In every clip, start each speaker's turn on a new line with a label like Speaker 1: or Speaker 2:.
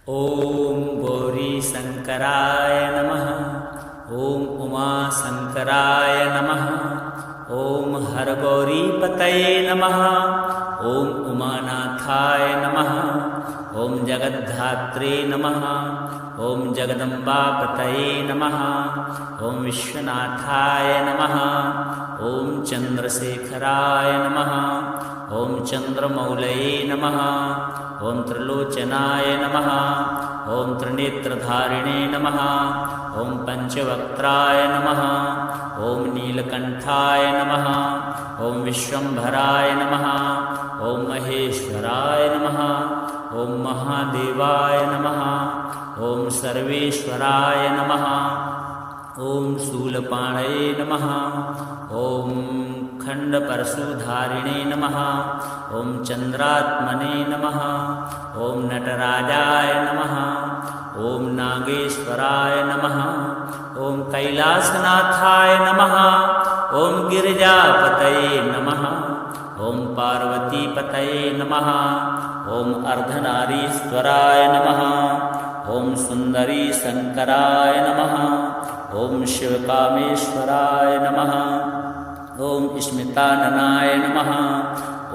Speaker 1: ओम गौरी शंकराय नमः। ओम उमा शंकराय नमः। ओम हरगौरी पतये नमः। ओम उमानाथाय नमः। ओम जगद्धात्रे नमः। ओम जगदम्बा पतये नमः। ओम विश्वनाथाय नमः। ओम चंद्रशेखराय नमः। ओम चंद्रमौलये नमः। ओम त्रिलोचनाय नमः। ओम त्रिनेत्रधारिणे नमः। ओम पंचवक्त्राय नमः। ओम नीलकंठाय नमः। ओम विश्वंभराय नमः। ओम महेश्वराय नमः। ओम महादेवाय नमः। ओम सर्वेश्वराय नमः। ओम शूलपाणये नमः। ओम खंडपरशुधारिणे नमः। ओम चंद्रात्मने नमः। ओम नटराजाय नमः। ओम नागेश्वराय नमः। ओम कैलासनाथाय नमः। ओम गिरिजापतये नमः। ओम पार्वतीपतये नमः। ओम अर्धनारीश्वराय नमः। ओम सुंदरी शंकराय नमः। ओम शिवकामेश्वराय नमः। ओम स्मिताननाय नमः।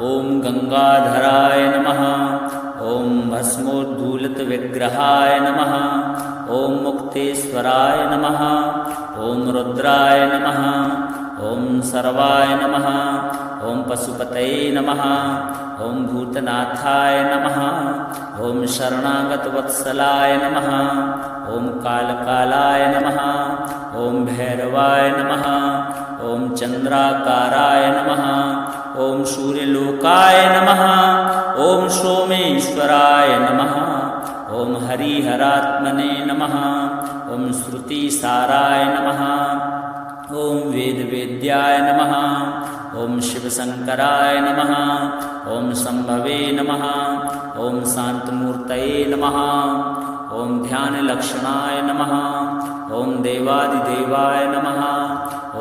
Speaker 1: ओम गंगाधराय नमः। ओम भस्मोद्धूलितविग्रहाय नमः। ओम मुक्तेश्वराय नमः। ओम रुद्राय नमः। ओम सर्वाय नमः। ओम पशुपतये नमः। ओम भूतनाथाय नमः। ओम शरणागतवत्सलाय नमः। ओम कालकालाय नमः। ओम भैरवाय नमः। ओम चंद्राकाराय नमः। ओम सूर्यलोकाय नमः। ओम सोमेश्वराय नमः। ओम हरिहरात्मने नमः। ओम श्रुतिसाराय नमः। ओम वेदवेद्याय नमः। ओम शिवशंकराय नमः। ओम संभवे नमः। ओम शांतमूर्तये नमः। ओम ध्यानलक्षणाय नमः। ओम देवादिदेवाय नमः।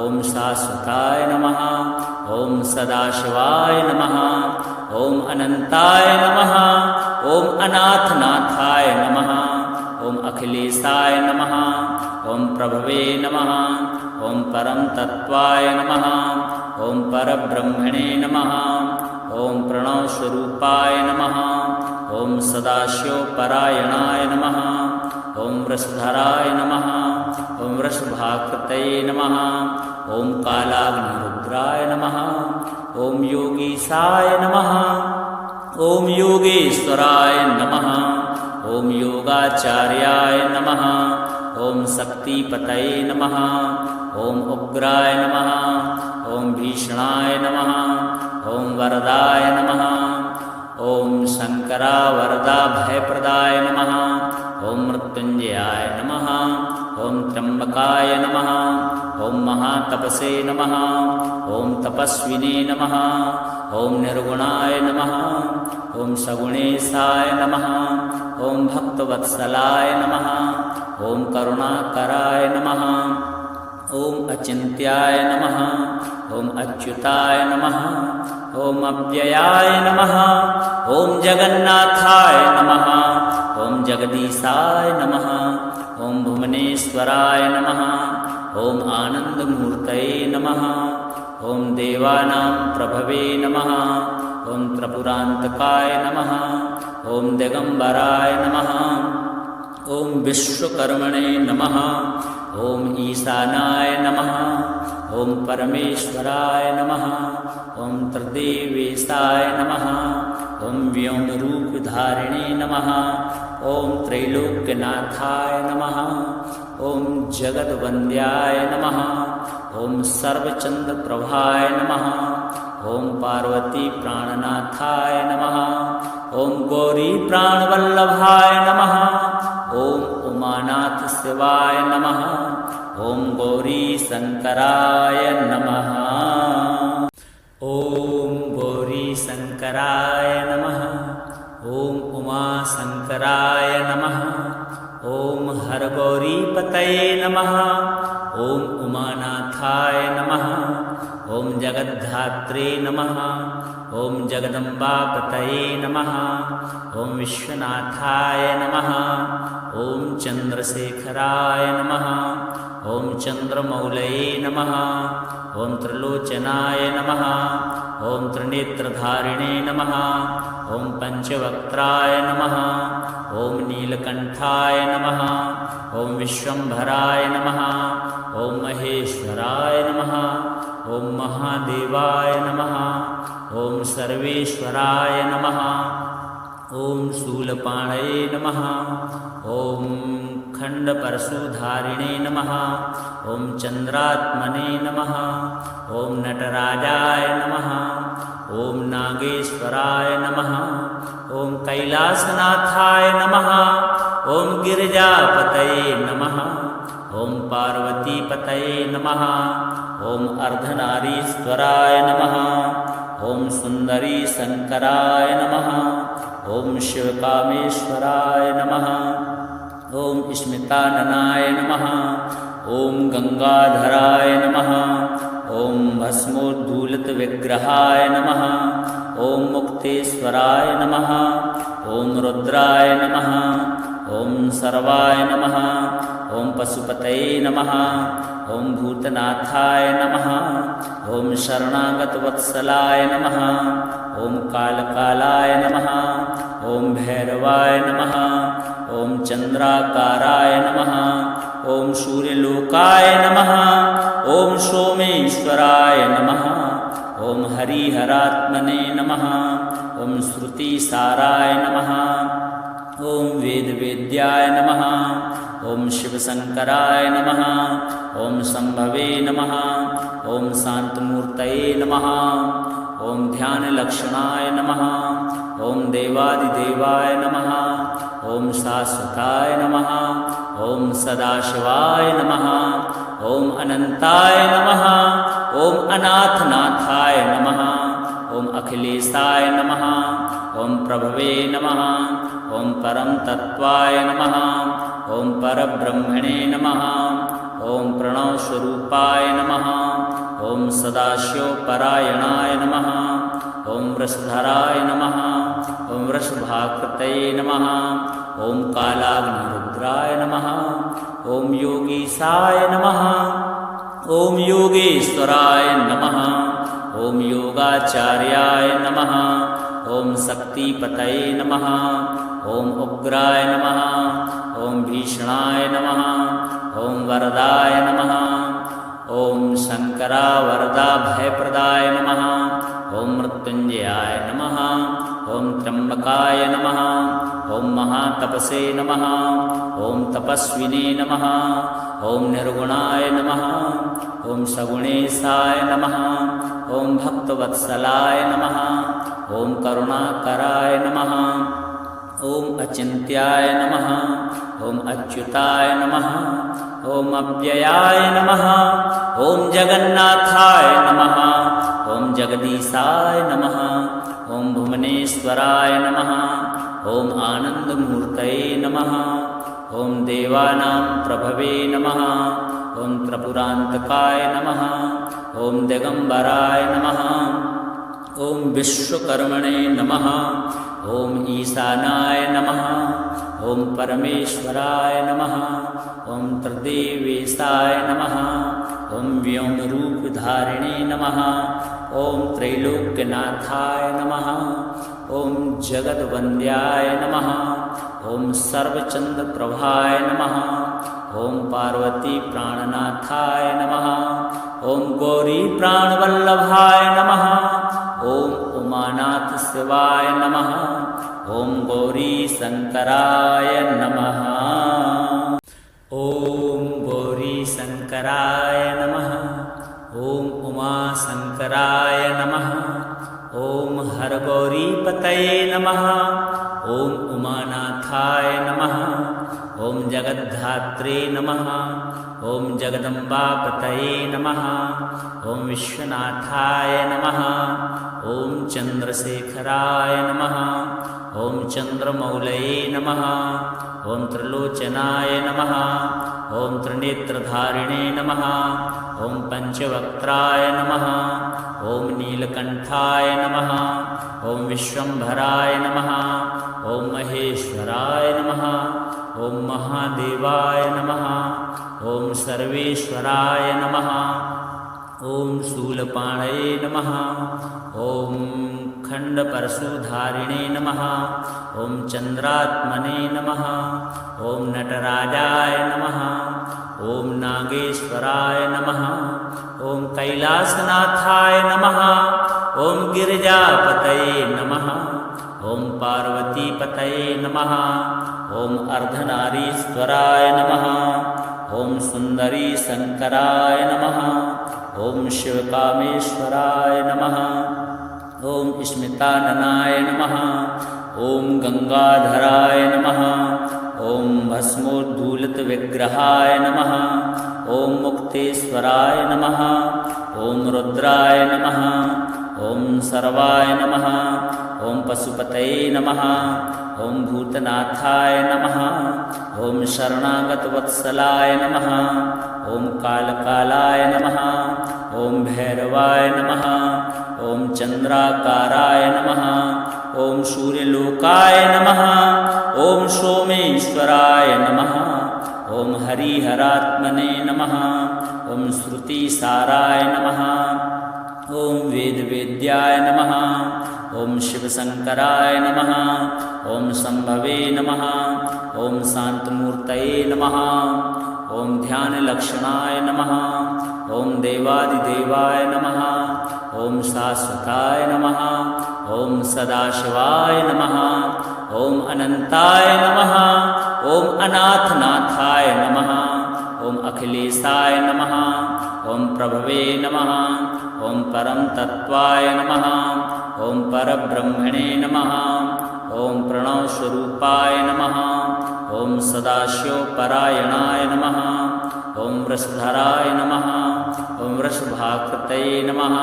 Speaker 1: ओम शाश्वताय नमः। ओम सदाशिवाय नमः। ओम अनंताय नमः। ओम अनाथनाथाय नमः। ओम अखिलेशाय नमः। ओम प्रभवे नमः। ओम परम तत्वाय नमः। ओम परब्रह्मणे नमः। ओम प्रणवस्वरूपाय नमः। ओम सदाशिवपरायणाय नमः। ओम वृषधराय नमः। ओम वृषभाकृतये नमः। ओम कालाग्निरुद्राय नमः। ओम योगीशाय नमः। ओम योगेश्वराय नमः। ओम योगाचार्याय नमः। ओम शक्तिपतये नमः। ओम उग्राय नमः। ओम भीषणाय नमः। ओम वरदाय नमः। ओम शंकरा वरदा भयप्रदाय नमः। ओम मृत्युंजयाय नमः। ओम त्र्यंबकाय नमः। ओम महातपसे नमः। ओम तपस्विने नमः। ओम निर्गुणाय नमः। ओम सगुणेशाय नमः। ओम भक्तवत्सलाय नमः। ओम करुणाकराय नमः। ओम अचिन्त्याय नमः। ओम अच्युताय नमः। ओम अव्ययाय नमः। ओम जगन्नाथाय नमः। ओम जगदीशाय नमः। ओम भुवनेश्वराय नमः। ओम आनंदमूर्तये नमः। ओम देवानां प्रभवे नमः। ओम त्रिपुरान्तकाय नमः। ओम दिगंबराय नमः। ओम विश्वकर्मणे नमः। ओम ईशानाय नमः। ओम परमेश्वराय नमः। ओम त्रिदेवेशाय नमः। ओम व्योमरूपधारिणे नमः। ओम त्रैलोक्यनाथाय नमः। ओम जगद्वन्द्याय नमः। ओम सर्वचंद्रप्रभाय नमः। ओम पार्वती प्राणनाथाय नमः। ओम गौरी प्राणवल्लभाय नमः। ओम उमानाथ शिवाय नमः। ओम गौरी शंकराय नमः। ओम गौरी शंकराय नमः। ओम उमा शंकराय नमः। ओम हरगौरी पतये नमः। ओम उमानाथाय नमः। ओम जगद्धात्रे नमः। ओम जगदम्बा पतये नमः। ओम विश्वनाथाय नमः। ॐ चन्द्रशेखराय नमः ॐ चन्द्रमौलये नमः ॐ त्रिलोचनाय नमः ॐ त्रिनेत्रधारिणे नमः ॐ पञ्चवक्त्राय नमः ॐ नीलकण्ठाय नमः ॐ विश्वम्भराय नमः ॐ महेश्वराय नमः ॐ महादेवाय नमः ॐ सर्वेश्वराय नमः ॐ शूलपाणये नमः ॐ खण्डपरशुधारिणे नमः ॐ चन्द्रात्मने नमः ॐ नटराजाय नमः ॐ नागेश्वराय नमः ॐ कैलासनाथाय नमः ॐ गिरिजापतये नमः ॐ पार्वतीपतये नमः ॐ अर्धनारीश्वराय नमः ॐ सुन्दरी शङ्कराय नमः ॐ शिवकामेश्वराय नमः ॐ स्मिताननाय नमः ॐ गङ्गाधराय नमः ॐ भस्मोद्धूलितविग्रहाय नमः ॐ मुक्तेश्वराय नमः ॐ रुद्राय नमः ॐ सर्वाय नमः ॐ पशुपतये नमः ॐ भूतनाथाय नमः ॐ शरणागतवत्सलाय नमः ॐ कालकालाय नमः ॐ भैरवाय नमः ॐ चन्द्राकाराय नमः ॐ सूर्यलोकाय नमः ॐ सोमेश्वराय नमः ॐ हरिहरात्मने नमः ॐ श्रुतिसाराय नमः ॐ वेदवेद्याय नमः ॐ शिवशङ्कराय नमः ॐ शम्भवे नमः ॐ शान्तमूर्तये नमः ॐ ध्यानलक्षणाय नमः ॐ देवादिदेवाय नमः ॐ शाश्वताय नमः ॐ सदाशिवाय नमः ॐ अनन्ताय नमः ॐ अनाथनाथाय नमः ॐ अखिलेशाय नमः ॐ प्रभवे नमः ॐ परम तत्त्वाय नमः ॐ परब्रह्मणे नमः ॐ प्रणवस्वरूपाय नमः ॐ सदाशिवपरायणाय नमः ॐ वृषधराय नमः ॐ वृषभाकृतये नमः ॐ कालाग्निरुद्राय नमः ॐ योगीशाय नमः ॐ योगेश्वराय नमः ॐ योगाचार्याय नमः ॐ शक्तिपतये नमः ॐ उग्राय नमः ॐ भीषणाय नमः ॐ वरदाय नमः ॐ शङ्करावरदा भयप्रदाय नमः ॐ मृत्युञ्जयाय नमः ॐ त्र्यम्बकाय नमः ॐ महातपसे नमः ॐ तपस्विने नमः ॐ निर्गुणाय नमः ॐ सगुणेशाय नमः ॐ भक्तवत्सलाय नमः ॐ करुणाकराय नमः ॐ अचिन्त्याय नमः ॐ अच्युताय नमः ॐ अव्ययाय नमः ॐ जगन्नाथाय नमः ॐ जगदीशाय नमः ॐ भुवनेश्वराय नमः ॐ आनन्दमूर्तये नमः ॐ देवानां प्रभवे नमः ॐ त्रिपुरान्तकाय नमः ॐ दिगम्बराय नमः ॐ विश्वकर्मणे नमः ॐ ईशानाय नमः ॐ परमेश्वराय नमः ॐ त्रिदेवेशाय नमः ॐ व्योमरूपधारिणे नमः ॐ त्रैलोक्यनाथाय नमः ॐ जगद्वन्द्याय नमः ॐ सर्वचन्द्रप्रभाय नमः ॐ पार्वतीप्राणनाथाय नमः ॐ गौरीप्राणवल्लभाय नमः ॐ उमानाथशिवाय नमः ॐ गौरीशङ्कराय नमः ॐ गौरीशङ्कराय नमः ॐ उमाशङ्कराय नमः ॐ हरगौरीपतये नमः ॐ उमानाथाय नमः ॐ जगद्धात्रे नमः ॐ जगदम्बापतये नमः ॐ विश्वनाथाय नमः ॐ चन्द्रशेखराय नमः ॐ चन्द्रमौलये नमः ॐ त्रिलोचनाय नमः ॐ त्रिनेत्रधारिणे नमः ॐ पञ्चवक्त्राय नमः ॐ नीलकण्ठाय नमः ॐ विश्वम्भराय नमः ॐ महेश्वराय नमः ॐ महादेवाय नमः ॐ सर्वेश्वराय नमः ॐ शूलपाणये नमः ॐ खण्डपरशुधारिणे नमः ॐ चन्द्रात्मने नमः ॐ नटराजाय नमः ॐ नागेश्वराय नमः ॐ कैलासनाथाय नमः ॐ गिरिजापतये नमः ॐ पार्वतीपतये नमः ॐ अर्धनारीश्वराय नमः ॐ सुन्दरी शङ्कराय नमः ॐ शिवकामेश्वराय नमः ॐ स्मिताननाय नमः ॐ गङ्गाधराय नमः ॐ भस्मोद्धूलितविग्रहाय नमः ॐ मुक्तेश्वराय नमः ॐ रुद्राय नमः ॐ सर्वाय नमः ॐ पशुपतये नमः ॐ भूतनाथाय नमः ॐ शरणागतवत्सलाय नमः ॐ कालकालाय नमः ॐ भैरवाय नमः ॐ चन्द्राकाराय नमः ॐ सूर्यलोकाय नमः ॐ सोमेश्वराय नमः ॐ हरिहरात्मने नमः ॐ श्रुतिसाराय नमः ॐ वेदवेद्याय नमः ॐ शिवशङ्कराय नमः ॐ शम्भवे नमः ॐ शान्तमूर्तये नमः ॐ ध्यानलक्षणाय नमः ॐ देवादिदेवाय नमः ॐ शाश्वताय नमः ॐ सदाशिवाय नमः ॐ अनन्ताय नमः ॐ अनाथनाथाय नमः ॐ अखिलेशाय नमः ॐ प्रभवे नमः ॐ परम तत्वाय नमः ॐ परब्रह्मणे नमः ॐ प्रणवस्वरूपाय नमः ॐ सदाशिवपरायणाय नमः ॐ वृषधराय नमः ॐ वृषभाकृतये नमः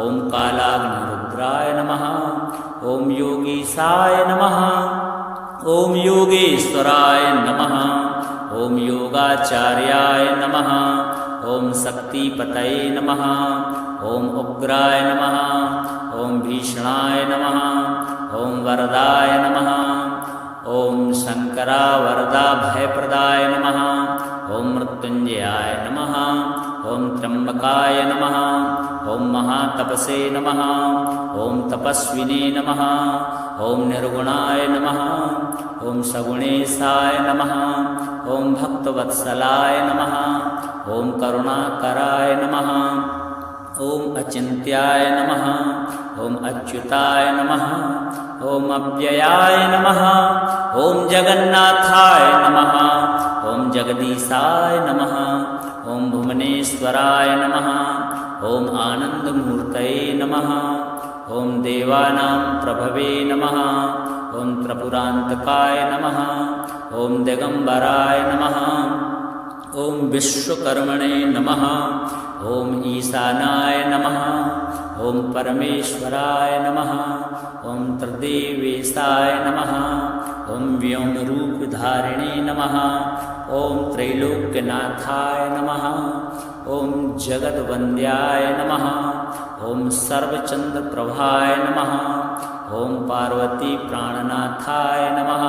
Speaker 1: ॐ कालाग्निरुद्राय नमः ॐ योगीशाय नमः ॐ योगेश्वराय नमः ॐ योगाचार्याय नमः ॐ शक्तिपतये नमः ॐ उग्राय नमः ॐ भीषणाय नमः ॐ वरदाय नमः ॐ शङ्करावरदा भयप्रदाय नमः ॐ मृत्युञ्जयाय नमः ॐ त्र्यम्बकाय नमः ॐ महातपसे नमः ॐ तपस्विने नमः ॐ निर्गुणाय नमः ॐ सगुणेशाय नमः ॐ भक्तवत्सलाय नमः ॐ करुणाकराय नमः ॐ अचिन्त्याय नमः ॐ अच्युताय नमः ॐ अव्ययाय नमः ॐ जगन्नाथाय नमः ॐ जगदीशाय नमः ॐ भुवनेश्वराय नमः ॐ आनन्दमूर्तये नमः ॐ देवानां प्रभवे नमः ॐ त्रिपुरान्तकाय नमः ॐ दिगम्बराय नमः ॐ विश्वकर्मणे नमः ॐ ईशानाय नमः ॐ परमेश्वराय नमः ॐ त्रिदेवेशाय नमः ॐ व्योमरूपधारिणे नमः ॐ त्रैलोक्यनाथाय नमः ॐ जगद्वन्द्याय नमः ॐ सर्वचन्द्रप्रभाय नमः ॐ पार्वतीप्राणनाथाय नमः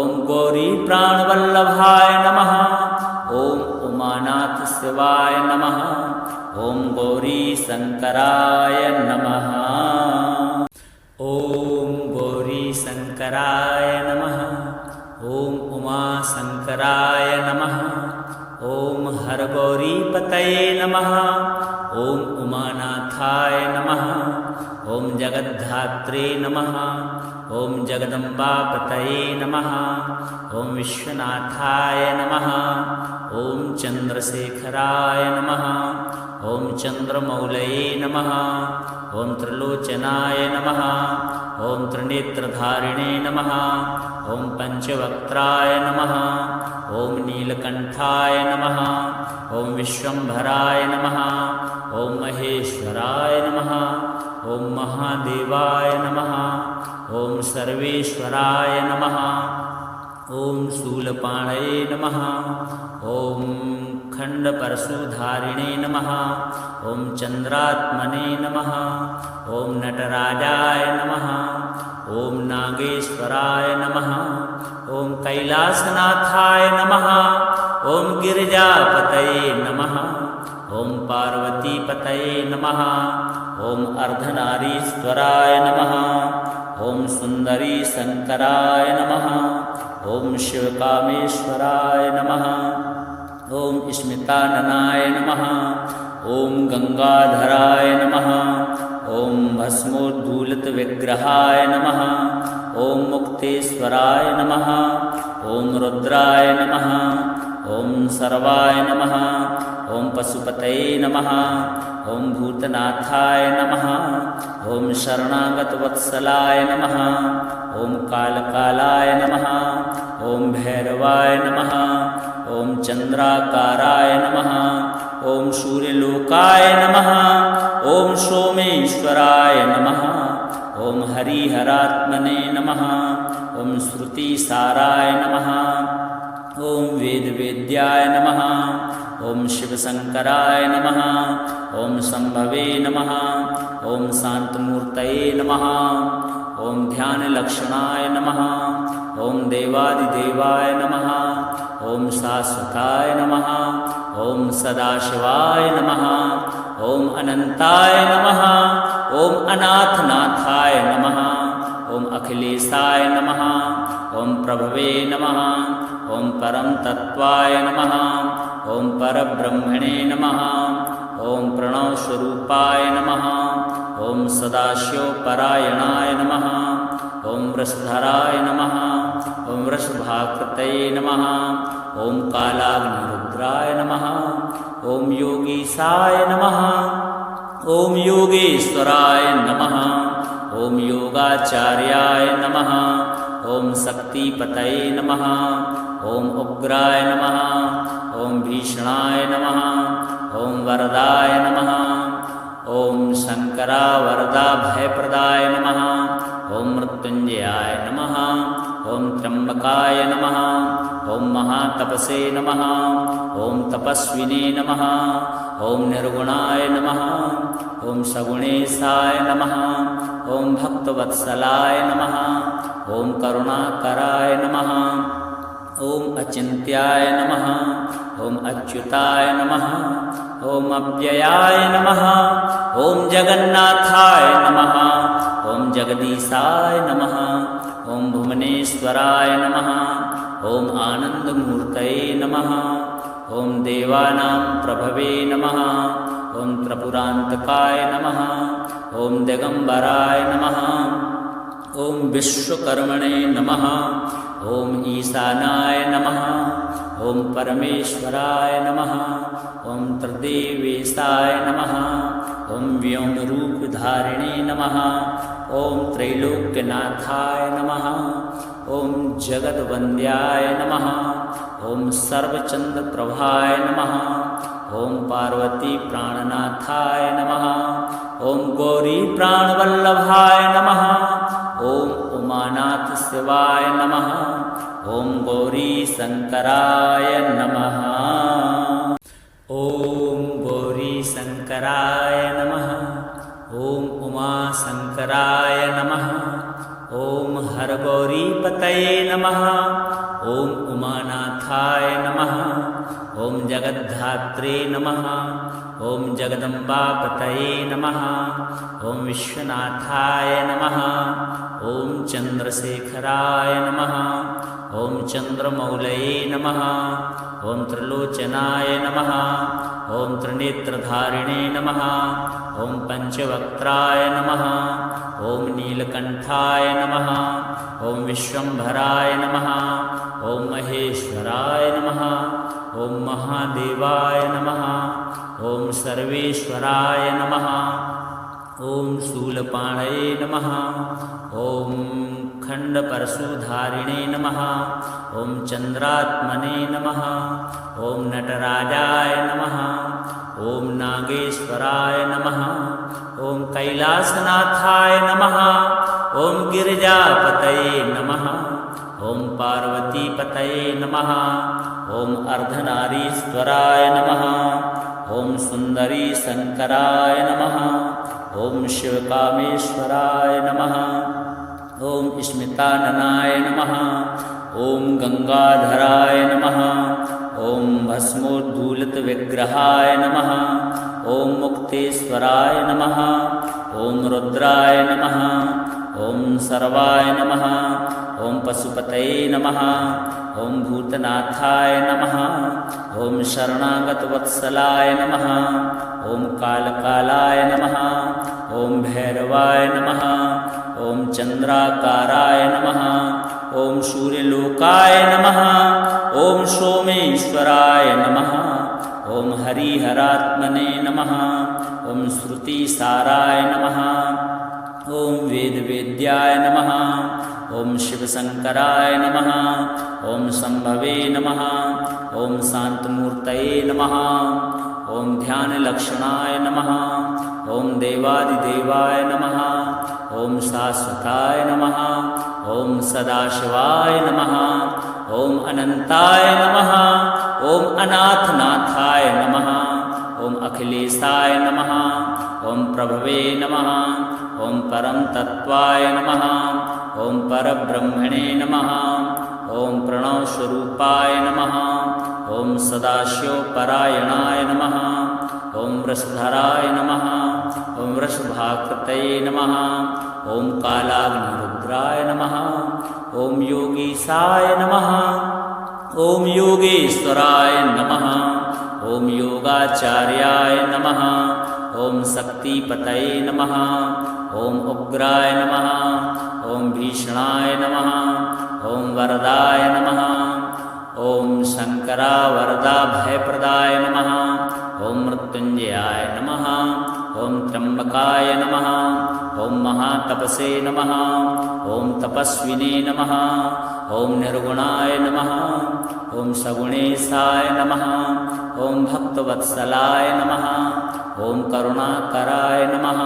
Speaker 1: ॐ गौरीप्राणवल्लभाय नमः ॐ उमानाथशिवाय नमः ॐ गौरीशङ्कराय नमः ॐ गौरीशङ्कराय नमः ॐ उमाशङ्कराय नमः ॐ हरगौरीपतये नमः ॐ उमानाथाय नमः ॐ जगद्धात्रे नमः ॐ जगदम्बापतये नमः ॐ विश्वनाथाय नमः ॐ चन्द्रशेखराय नमः ॐ चन्द्रमौलये नमः ॐ त्रिलोचनाय नमः ॐ त्रिनेत्रधारिणे नमः ॐ पञ्चवक्त्राय नमः ॐ नीलकण्ठाय नमः ॐ विश्वम्भराय नमः ॐ महेश्वराय नमः ॐ महादेवाय नमः ॐ सर्वेश्वराय नमः ॐ शूलपाणये नमः। ॐ खण्डपरशुधारिणे नमः। ॐ चन्द्रात्मने नमः। ॐ नटराजाय नमः। ॐ नागेश्वराय नमः। ॐ कैलासनाथाय नमः। ॐ गिरिजापतये नमः। ॐ पार्वतीपतये नमः। ॐ अर्धनारीश्वराय नमः। ॐ सुन्दरी शङ्कराय नमः। ॐ शिवकामेश्वराय नमः। ॐ स्मिताननाय नमः। ॐ गंगाधराय नमः। ॐ भस्मोद्धूलितविग्रहाय नमः। ॐ मुक्तेश्वराय नमः। ॐ रुद्राय नमः। ॐ सर्वाय नमः। ॐ पशुपतये नमः। ॐ भूतनाथाय नमः। ॐ शरणागतवत्सलाय नमः। ॐ कालकालाय नमः। ॐ भैरवाय नमः। ॐ चन्द्राकाराय नमः। ॐ सूर्यलोकाय नमः। ॐ सोमेश्वराय नमः। ॐ हरिहरात्मने नमः। ॐ श्रुतिसाराय नमः। ॐ वेदवेद्याय नमः। ॐ शिवशङ्कराय नमः। ॐ शम्भवे नमः। ॐ शान्तमूर्तये नमः। ॐ ध्यानलक्षणाय नमः। ॐ देवादिदेवाय नमः। ॐ शाश्वताय नमः। ॐ सदाशिवाय नमः। ॐ अनन्ताय नमः। ॐ अनाथनाथाय नमः। ॐ अखिलेशाय नमः। ॐ प्रभवे नमः। ॐ परमतत्त्वाय नमः। ॐ परब्रह्मणे नमः। ॐ प्रणवस्वरूपाय नमः। ॐ सदाशिवपरायणाय नमः। ॐ वृषधराय नमः। ॐ वृषभाकृतये नमः। ॐ कालाग्निरुद्राय नमः। ॐ योगीशाय नमः। ॐ योगेश्वराय नमः। ॐ योगाचार्याय नमः। ॐ शक्तिपतये नमः। ॐ उग्राय नमः। ॐ भीषणाय नमः। ॐ वरदाय नमः। ॐ शङ्करावरदा भयप्रदाय नमः। ॐ मृत्युञ्जयाय नमः। ॐ त्र्यम्बकाय नमः। ॐ महातपसे नमः। ॐ तपस्विने नमः। ॐ निर्गुणाय नमः। ॐ सगुणेशाय नमः। ॐ भक्तवत्सलाय नमः। ॐ करुणाकराय नमः। ॐ अचिन्त्याय नमः। ॐ अच्युताय नमः। ॐ अव्ययाय नमः। ॐ जगन्नाथाय नमः। ॐ जगदीशाय नमः। ॐ भुवनेश्वराय नमः। ॐ आनन्दमूर्तये नमः। ॐ देवानां प्रभवे नमः। ॐ त्रिपुरान्तकाय नमः। ॐ दिगम्बराय नमः। ॐ विश्वकर्मणे नमः। ॐ ईशानाय नमः। ॐ परमेश्वराय नमः। ॐ त्रिदेवेशाय नमः। ॐ व्योमरूपधारिणे नमः। ॐ त्रैलोक्यनाथाय नमः। ॐ जगद्वन्द्याय नमः। ॐ सर्वचन्द्रप्रभाय नमः। ॐ पार्वतीप्राणनाथाय नमः। ॐ गौरीप्राणवल्लभाय नमः। ॐ उमानाथशिवाय नमः। ॐ गौरीशङ्कराय नमः। ॐ गौरीशङ्कराय नमः। ॐ उमाशङ्कराय नमः। ॐ हरगौरीपतये नमः। ॐ उमानाथाय नमः। ॐ जगद्धात्रे नमः। ॐ जगदम्बापतये नमः। ॐ विश्वनाथाय नमः। ॐ चन्द्रशेखराय नमः। ॐ चन्द्रमौलये नमः। ॐ त्रिलोचनाय नमः। ॐ त्रिनेत्रधारिणे नमः। ॐ पञ्चवक्त्राय नमः। ॐ नीलकण्ठाय नमः। ॐ विश्वम्भराय नमः। ॐ महेश्वराय नमः। ॐ महादेवाय नमः। ॐ सर्वेश्वराय नमः। ॐ शूलपाणये नमः। ॐ खण्डपरशुधारिणे नमः। ॐ चन्द्रात्मने नमः। ॐ नटराजाय नमः। ॐ नागेश्वराय नमः। ॐ कैलासनाथाय नमः। ॐ गिरिजापतये नमः। ॐ पार्वतीपतये नमः ॐ अर्धनारीश्वराय नमः ॐ सुन्दरीशङ्कराय नमः ॐ शिवकामेश्वराय नमः ॐ स्मिताननाय नमः ॐ गङ्गाधराय नमः ॐ भस्मोद्धूलितविग्रहाय नमः ॐ मुक्तेश्वराय नमः ॐ रुद्राय नमः ॐ सर्वाय नमः ॐ पशुपतये नमः ॐ भूतनाथाय नमः ॐ शरणागतवत्सलाय नमः ॐ कालकालाय नमः ॐ भैरवाय नमः ॐ चन्द्राकाराय नमः ॐ सूर्यलोकाय नमः ॐ सोमेश्वराय नमः ॐ हरिहरात्मने नमः ॐ श्रुतिसाराय नमः ॐ वेदवेद्याय नमः ॐ शिवशङ्कराय नमः ॐ शम्भवे नमः ॐ शान्तमूर्तये नमः ॐ ध्यानलक्षणाय नमः ॐ देवादिदेवाय नमः ॐ शाश्वताय नमः ॐ सदाशिवाय नमः ॐ अनन्ताय नमः ॐ अनाथनाथाय नमः ॐ अखिलेशाय नमः ॐ प्रभवे नमः ॐ परम तत्वाय नमः ॐ परब्रह्मणे नमः ॐ प्रणवस्वरूपाय नमः ॐ सदाशिवपरायणाय नमः ॐ वृषधराय नमः ॐ वृषभाकृतये नमः ॐ कालाग्निरुद्राय नमः ॐ योगीशाय नमः ॐ योगेश्वराय नमः ॐ योगाचार्याय नमः ॐ शक्तिपतये नमः ॐ उग्राय नमः ॐ भीषणाय नमः ॐ वरदाय नमः ॐ शङ्करावरदा भयप्रदाय नमः ॐ मृत्युञ्जयाय नमः ॐ त्र्यम्बकाय नमः ॐ महातपसे नमः ॐ तपस्विने नमः ॐ निर्गुणाय नमः ॐ सगुणेशाय नमः ॐ भक्तवत्सलाय नमः ॐ करुणाकराय नमः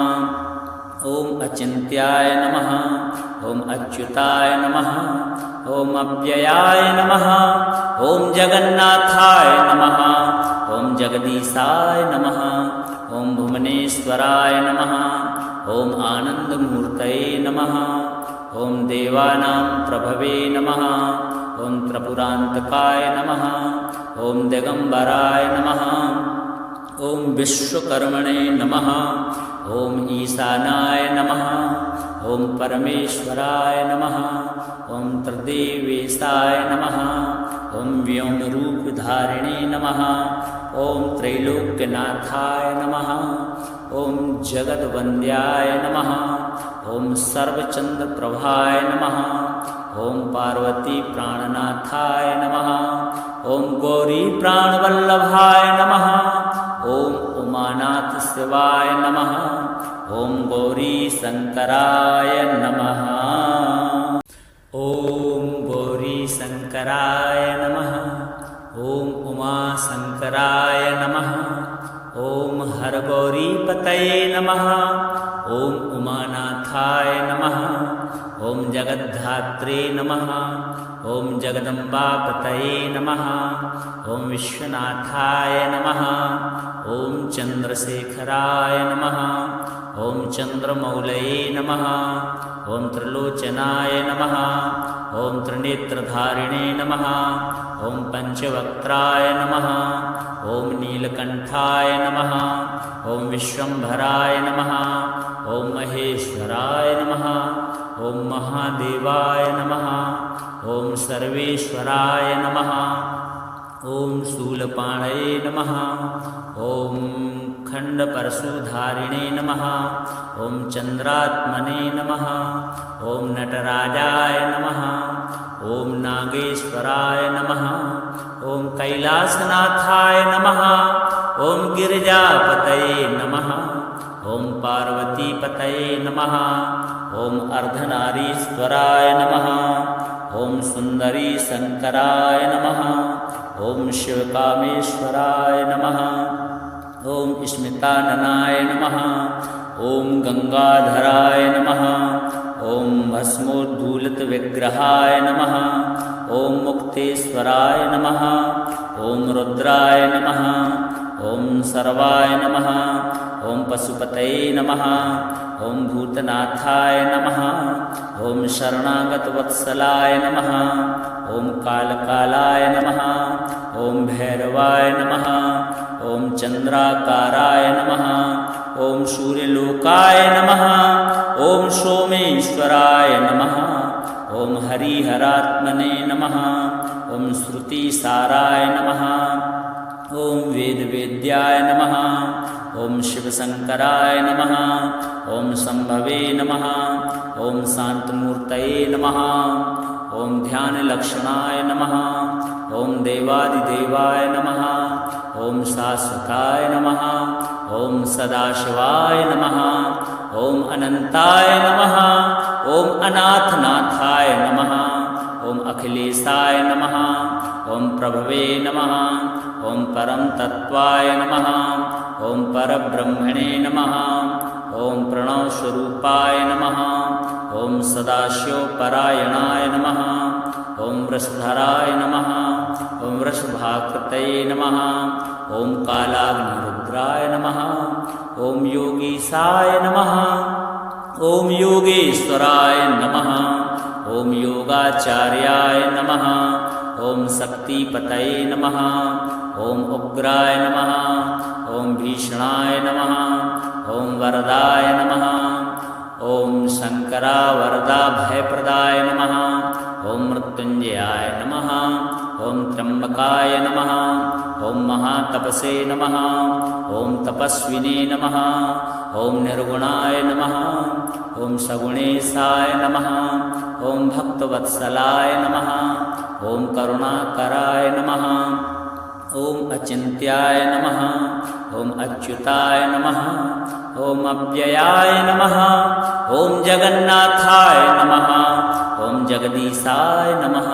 Speaker 1: ॐ अचिन्त्याय नमः ॐ अच्युताय नमः ॐ अव्ययाय नमः ॐ जगन्नाथाय नमः ॐ जगदीशाय नमः ॐ भुवनेश्वराय नमः ॐ आनन्दमूर्तये नमः ॐ देवानां प्रभवे नमः ॐ त्रिपुरान्तकाय नमः ॐ दिगम्बराय नमः ॐ विश्वकर्मणे नमः ॐ ईशानाय नमः ॐ परमेश्वराय नमः ॐ त्रिदेवेशाय नमः ॐ व्योमरूपधारिणे नमः ॐ त्रैलोक्यनाथाय नमः ॐ जगद्वन्द्याय नमः ॐ सर्वचन्द्रप्रभाय नमः ॐ पार्वतीप्राणनाथाय नमः ॐ गौरीप्राणवल्लभाय नमः ॐ उमानाथशिवाय नमः ॐ गौरीशङ्कराय नमः ॐ गौरीशङ्कराय नमः ॐ उमाशङ्कराय नमः ॐ हरगौरीपतये नमः ॐ उमानाथाय नमः ॐ जगद्धात्रे नमः ॐ जगदम्बापतये नमः ॐ विश्वनाथाय नमः ॐ चन्द्रशेखराय नमः ॐ चन्द्रमौलये नमः ॐ त्रिलोचनाय नमः ॐ त्रिनेत्रधारिणे नमः ॐ पञ्चवक्त्राय नमः ॐ नीलकण्ठाय नमः ॐ विश्वम्भराय नमः ॐ महेश्वराय नमः ॐ महादेवाय नमः ॐ सर्वेश्वराय नमः ॐ शूलपाणये नमः ॐ खण्डपरशुधारिणे नमः ॐ चन्द्रात्मने नमः ॐ नटराजाय नमः ॐ नागेश्वराय नमः ॐ कैलासनाथाय नमः ॐ गिरिजापतये नमः ॐ पार्वतीपतये नमः ॐ अर्धनारीश्वराय नमः ॐ सुन्दरीशङ्कराय नमः ॐ शिवकामेश्वराय नमः ॐ स्मिताननाय नमः ॐ गङ्गाधराय नमः ॐ भस्मोद्धूलितविग्रहाय नमः। ॐ मुक्तेश्वराय नमः। ॐ रुद्राय नमः। ॐ सर्वाय नमः। ॐ पशुपतये नमः। ॐ भूतनाथाय नमः। ॐ शरणागतवत्सलाय नमः। ॐ कालकालाय नमः। ॐ भैरवाय नमः। ॐ चन्द्राकाराय नमः। ॐ सूर्यलोकाय नमः। ॐ सोमेश्वराय नमः। ॐ हरिहरात्मने नमः। ॐ श्रुतिसाराय नमः। ॐ वेदवेद्याय नमः। ॐ शिवशङ्कराय नमः। ॐ शम्भवे नमः। ॐ शान्तमूर्तये नमः। ॐ ध्यानलक्षणाय नमः। ॐ देवादिदेवाय नमः। ॐ शाश्वताय नमः। ॐ सदाशिवाय नमः। ॐ अनन्ताय नमः। ॐ अनाथनाथाय नमः। ॐ अखिलेशाय नमः। ॐ प्रभवे नमः। ॐ परम तत्वाय नमः। ॐ परब्रह्मणे नमः। ॐ प्रणवस्वरूपाय नमः। ॐ सदाशिवपरायणाय नमः। ॐ वृषधराय नमः। ॐ वृषभाकृतये नमः। ॐ कालाग्निरुद्राय नमः। ॐ योगीशाय नमः। ॐ योगेश्वराय नमः। ॐ योगाचार्याय नमः। ॐ शक्तिपतये नमः। ॐ उग्राय नमः। ॐ भीषणाय नमः। ॐ वरदाय नमः। ॐ शङ्करावरदा भयप्रदाय नमः। ॐ मृत्युञ्जयाय नमः। ॐ त्र्यम्बकाय नमः। ॐ महातपसे नमः। ॐ तपस्विने नमः। ॐ निर्गुणाय नमः। ॐ सगुणेशाय नमः। ॐ भक्तवत्सलाय नमः। ॐ करुणाकराय नमः। ॐ अचिन्त्याय नमः। ॐ अच्युताय नमः। ॐ अव्ययाय नमः। ॐ जगन्नाथाय नमः। ॐ जगदीशाय नमः।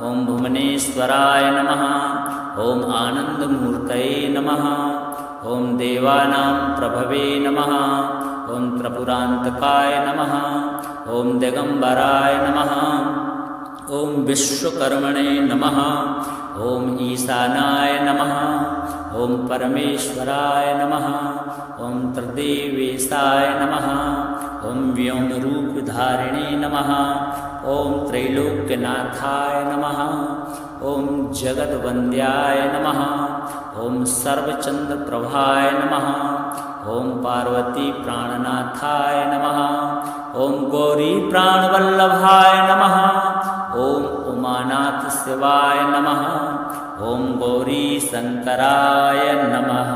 Speaker 1: ॐ भुवनेश्वराय नमः। ॐ आनन्दमूर्तये नमः। ॐ देवानां प्रभवे नमः। ॐ त्रिपुरान्तकाय नमः। ॐ दिगम्बराय नमः। ॐ विश्वकर्मणे नमः। ॐ ईशानाय नमः। ॐ परमेश्वराय नमः। ॐ त्रिदेवेशाय नमः। ॐ व्योमरूपधारिणे नमः। ॐ त्रैलोक्यनाथाय नमः। ॐ जगद्वन्द्याय नमः। ॐ सर्वचन्द्रप्रभाय नमः। ॐ पार्वतीप्राणनाथाय नमः। ॐ गौरीप्राणवल्लभाय नमः। ॐ उमानाथशिवाय नमः। ॐ गौरीशङ्कराय नमः।